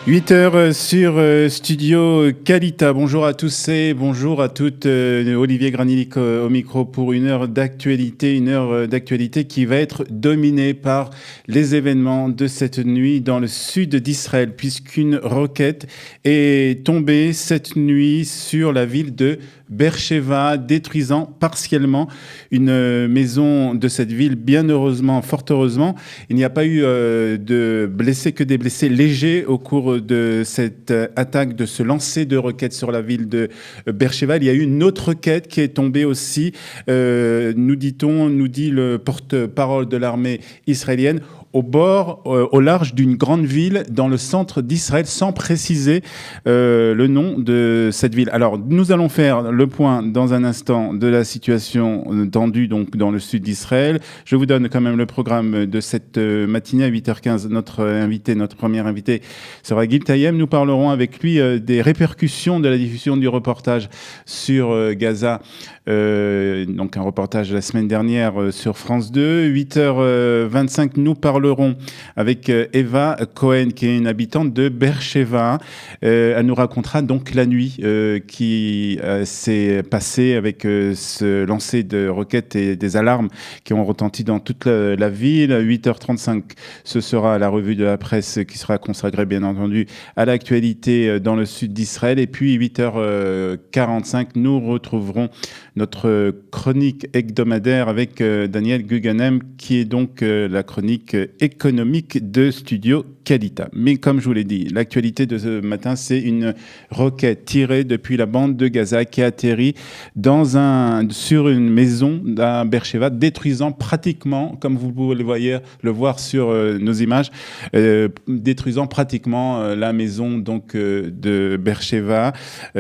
8 heures sur Studio Kalita. Bonjour à tous et bonjour à toutes. Olivier Granilic au micro pour une heure d'actualité qui va être dominée par les événements de cette nuit dans le sud d'Israël, puisqu'une roquette est tombée cette nuit sur la ville de Beersheva, détruisant partiellement une maison de cette ville. Bien heureusement, fort heureusement, il n'y a pas eu de blessés, que des blessés légers au cours de cette attaque, de ce lancer de roquettes sur la ville de Beersheva. Il y a eu une autre roquette qui est tombée aussi, nous dit le porte-parole de l'armée israélienne, au large d'une grande ville dans le centre d'Israël, sans préciser le nom de cette ville. Alors, nous allons faire le point dans un instant de la situation tendue donc dans le sud d'Israël. Je vous donne quand même le programme de cette matinée à 8h15. Notre premier invité sera Gil Tayeb. Nous parlerons avec lui des répercussions de la diffusion du reportage sur Gaza. Donc un reportage la semaine dernière sur France 2. 8h25, nous parlerons avec Eva Cohen, qui est une habitante de Beersheva. Elle nous racontera donc la nuit qui s'est passée avec ce lancer de roquettes et des alarmes qui ont retenti dans toute la ville. 8h35, ce sera la revue de la presse qui sera consacrée bien entendu à l'actualité dans le sud d'Israël. Et puis 8h45, nous retrouverons notre chronique hebdomadaire avec Daniel Guganem, qui est donc la chronique économique de Studio Kalita. Mais comme je vous l'ai dit, l'actualité de ce matin, c'est une roquette tirée depuis la bande de Gaza qui a atterri sur une maison à Beersheva, détruisant pratiquement, comme vous pouvez le voir sur nos images, détruisant pratiquement la maison donc de Beersheva.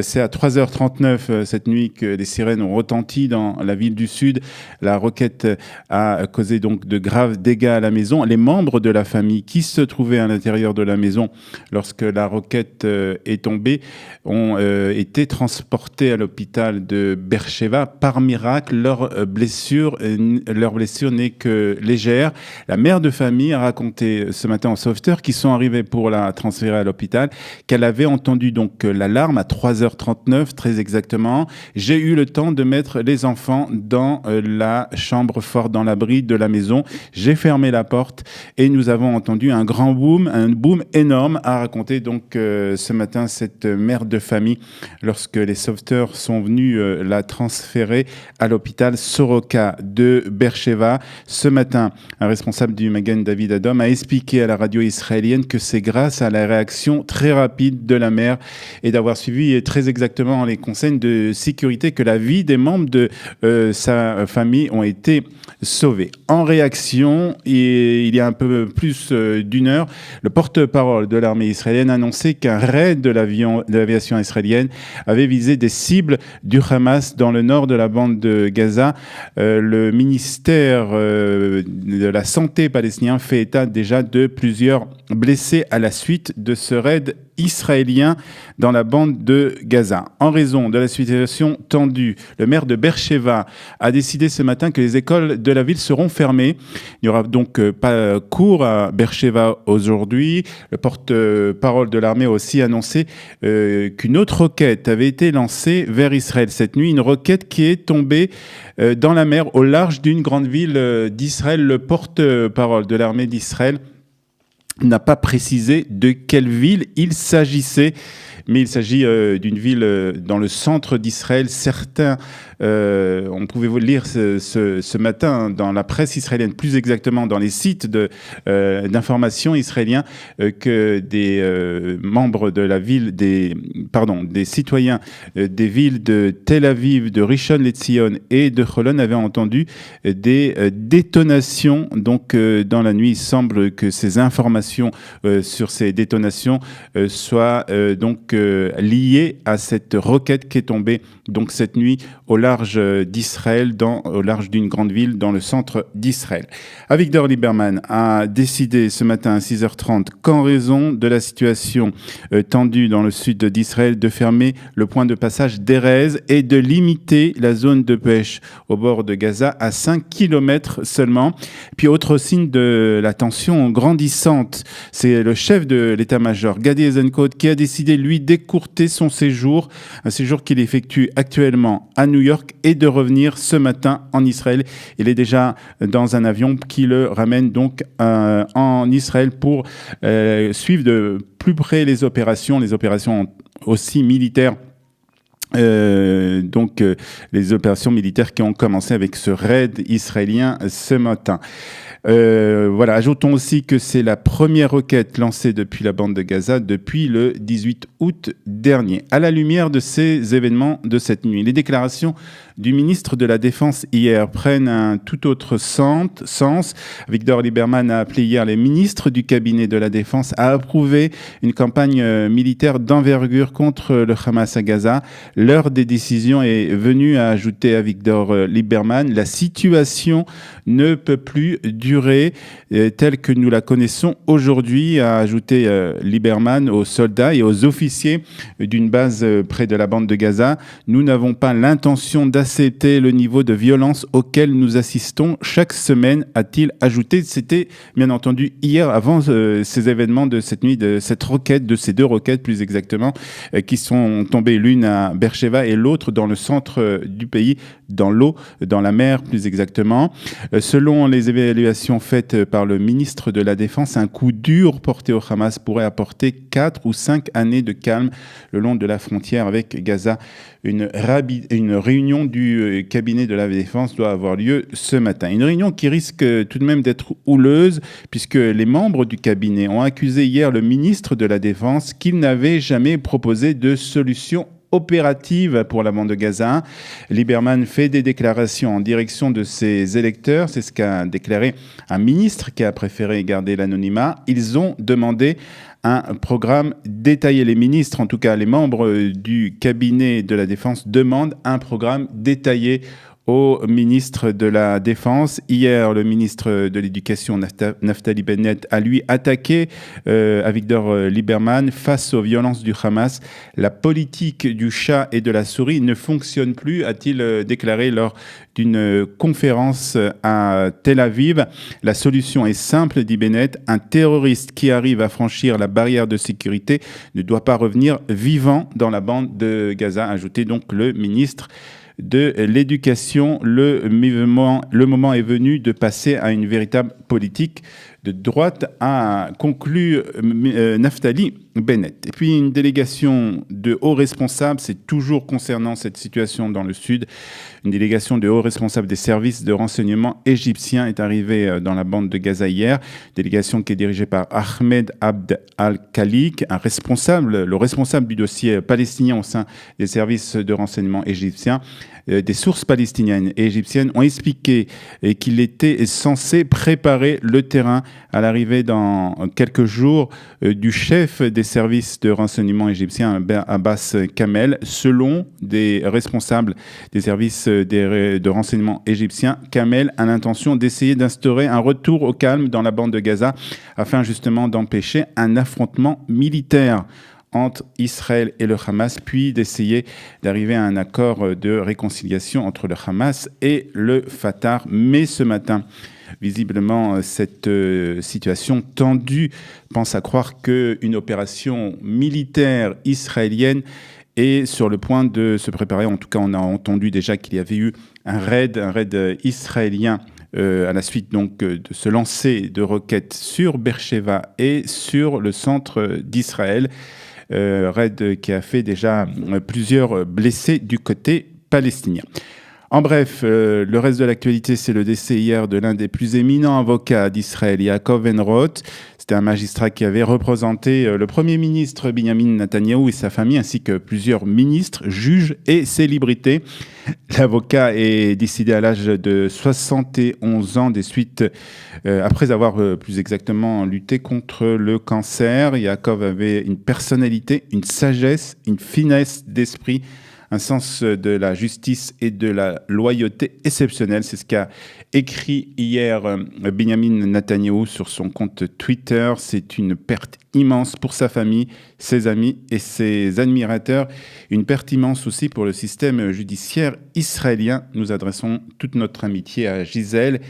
C'est à 3h39 cette nuit que les sirènes ont retenti dans la ville du sud. La roquette a causé donc de graves dégâts à la maison. Les membres de la famille qui se trouvaient à l'intérieur de la maison lorsque la roquette est tombée ont été transportés à l'hôpital de Beersheva. Par miracle, leur blessure n'est que légère. La mère de famille a raconté ce matin aux sauveteurs qui sont arrivés pour la transférer à l'hôpital qu'elle avait entendu donc l'alarme à 3h39 très exactement. J'ai eu le temps de mettre les enfants dans la chambre forte, dans l'abri de la maison. J'ai fermé la porte et nous avons entendu un boom énorme, a raconté donc ce matin cette mère de famille lorsque les sauveteurs sont venus la transférer à l'hôpital Soroka de Beersheva. Ce matin, un responsable du Magen David Adom a expliqué à la radio israélienne que c'est grâce à la réaction très rapide de la mère et d'avoir suivi très exactement les consignes de sécurité que la vie des membres de sa famille ont été sauvés. En réaction, il y a un peu plus d'une heure, le porte-parole de l'armée israélienne a annoncé qu'un raid de l'aviation israélienne avait visé des cibles du Hamas dans le nord de la bande de Gaza. Le ministère de la Santé palestinien fait état déjà de plusieurs blessés à la suite de ce raid israélien dans la bande de Gaza. En raison de la situation tendue, le maire de Beersheva a décidé ce matin que les écoles de la ville seront fermées. Il n'y aura donc pas cours à Beersheva aujourd'hui. Le porte-parole de l'armée a aussi annoncé qu'une autre roquette avait été lancée vers Israël cette nuit, une roquette qui est tombée dans la mer au large d'une grande ville d'Israël. Le porte-parole de l'armée d'Israël n'a pas précisé de quelle ville il s'agissait, mais il s'agit d'une ville dans le centre d'Israël. Certains, on pouvait vous le lire ce matin dans la presse israélienne, plus exactement dans les sites d'information israéliens, que des membres de la ville, des citoyens des villes de Tel Aviv, de Rishon LeZion et de Holon avaient entendu des détonations. Donc dans la nuit, il semble que ces informations sur ces détonations soient donc liées à cette roquette qui est tombée donc cette nuit au large d'Israël, au large d'une grande ville dans le centre d'Israël. Avigdor Lieberman a décidé ce matin à 6h30 qu'en raison de la situation tendue dans le sud d'Israël, de fermer le point de passage d'Erez et de limiter la zone de pêche au bord de Gaza à 5 km seulement. Puis autre signe de la tension grandissante C'est le chef de l'état-major, Gadi Eisenkot, qui a décidé, lui, d'écourter son séjour, un séjour qu'il effectue actuellement à New York, et de revenir ce matin en Israël. Il est déjà dans un avion qui le ramène donc en Israël pour suivre de plus près les opérations aussi militaires. Les opérations militaires qui ont commencé avec ce raid israélien ce matin. Ajoutons aussi que c'est la première roquette lancée depuis la bande de Gaza depuis le 18 août dernier. À la lumière de ces événements de cette nuit, les déclarations du ministre de la Défense hier prennent un tout autre sens. Victor Lieberman a appelé hier les ministres du cabinet de la Défense à approuver une campagne militaire d'envergure contre le Hamas à Gaza. L'heure des décisions est venue, a ajouté à Victor Lieberman. La situation ne peut plus durer telle que nous la connaissons aujourd'hui, a ajouté Lieberman aux soldats et aux officiers d'une base près de la bande de Gaza. Nous n'avons pas l'intention d'accepter le niveau de violence auquel nous assistons chaque semaine, a-t-il ajouté. C'était bien entendu hier, avant ces événements de cette nuit, de ces deux roquettes plus exactement, qui sont tombées l'une à Beersheva et l'autre dans le centre du pays, dans l'eau, dans la mer plus exactement. Selon les évaluations faites par le ministre de la Défense, un coup dur porté au Hamas pourrait apporter 4 ou 5 années de calme le long de la frontière avec Gaza. Une réunion du cabinet de la Défense doit avoir lieu ce matin. Une réunion qui risque tout de même d'être houleuse, puisque les membres du cabinet ont accusé hier le ministre de la Défense qu'il n'avait jamais proposé de solution opérative pour la bande de Gaza. Lieberman fait des déclarations en direction de ses électeurs. C'est ce qu'a déclaré un ministre qui a préféré garder l'anonymat. Ils ont demandé un programme détaillé. Les ministres, en tout cas les membres du cabinet de la Défense, demandent un programme détaillé au ministre de la Défense. Hier, le ministre de l'Éducation, Naftali Bennett, a lui attaqué Avigdor Lieberman face aux violences du Hamas. La politique du chat et de la souris ne fonctionne plus, a-t-il déclaré lors d'une conférence à Tel Aviv. La solution est simple, dit Bennett. Un terroriste qui arrive à franchir la barrière de sécurité ne doit pas revenir vivant dans la bande de Gaza, a ajouté donc le ministre de l'éducation. Le moment est venu de passer à une véritable politique de droite, a conclu Naftali Bennett. Et puis une délégation de hauts responsables, c'est toujours concernant cette situation dans le sud, une délégation de hauts responsables des services de renseignement égyptiens est arrivée dans la bande de Gaza hier, délégation qui est dirigée par Ahmed Abd al-Khalik, le responsable du dossier palestinien au sein des services de renseignement égyptiens. Des sources palestiniennes et égyptiennes ont expliqué qu'il était censé préparer le terrain à l'arrivée dans quelques jours du chef des services de renseignement égyptiens, Abbas Kamel. Selon des responsables des services de renseignement égyptiens, Kamel a l'intention d'essayer d'instaurer un retour au calme dans la bande de Gaza afin justement d'empêcher un affrontement militaire entre Israël et le Hamas, puis d'essayer d'arriver à un accord de réconciliation entre le Hamas et le Fatah. Mais ce matin, visiblement, cette situation tendue pense à croire qu'une opération militaire israélienne est sur le point de se préparer. En tout cas, on a entendu déjà qu'il y avait eu un raid israélien à la suite donc de ce lancer de roquettes sur Beersheva et sur le centre d'Israël. Raid qui a fait déjà plusieurs blessés du côté palestinien. En bref, le reste de l'actualité, c'est le décès hier de l'un des plus éminents avocats d'Israël, Yaakov Enroth. C'était un magistrat qui avait représenté le Premier ministre Benjamin Netanyahou et sa famille, ainsi que plusieurs ministres, juges et célébrités. L'avocat est décédé à l'âge de 71 ans après avoir plus exactement lutté contre le cancer. Yaakov avait une personnalité, une sagesse, une finesse d'esprit, un sens de la justice et de la loyauté exceptionnelle. C'est ce qu'a écrit hier Benjamin Netanyahou sur son compte Twitter. C'est une perte immense pour sa famille, ses amis et ses admirateurs. Une perte immense aussi pour le système judiciaire israélien. Nous adressons toute notre amitié à Gisèle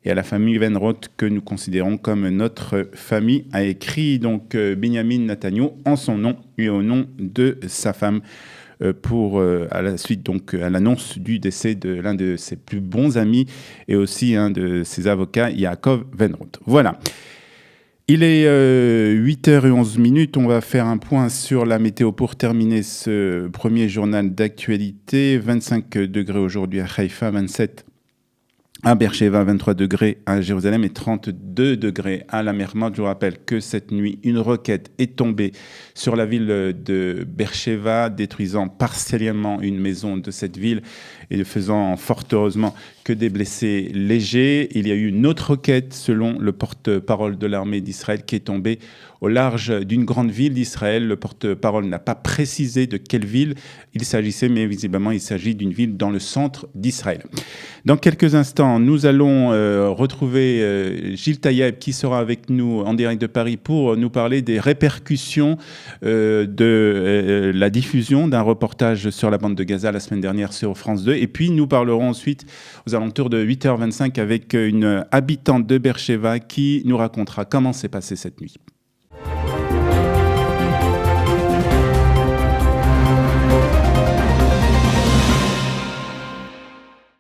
et à la famille Venroth que nous considérons comme notre famille, a écrit donc Benjamin Netanyahu en son nom et au nom de sa femme à la suite donc à l'annonce du décès de l'un de ses plus bons amis et aussi un de ses avocats, Yaakov Venroth. Voilà. Il est 8h11. On va faire un point sur la météo pour terminer ce premier journal d'actualité. 25 degrés aujourd'hui à Haïfa, 27 à Beersheba, 23 degrés à Jérusalem et 32 degrés à la mer Morte. Je vous rappelle que cette nuit, une roquette est tombée sur la ville de Beersheba, détruisant partiellement une maison de cette ville et ne faisant fort heureusement que des blessés légers. Il y a eu une autre roquette, selon le porte-parole de l'armée d'Israël, qui est tombée au large d'une grande ville d'Israël. Le porte-parole n'a pas précisé de quelle ville il s'agissait, mais visiblement il s'agit d'une ville dans le centre d'Israël. Dans quelques instants, nous allons retrouver Gilles Taïeb qui sera avec nous en direct de Paris pour nous parler des répercussions de la diffusion d'un reportage sur la bande de Gaza la semaine dernière sur France 2. Et puis nous parlerons ensuite aux alentours de 8h25 avec une habitante de Beersheba qui nous racontera comment s'est passée cette nuit.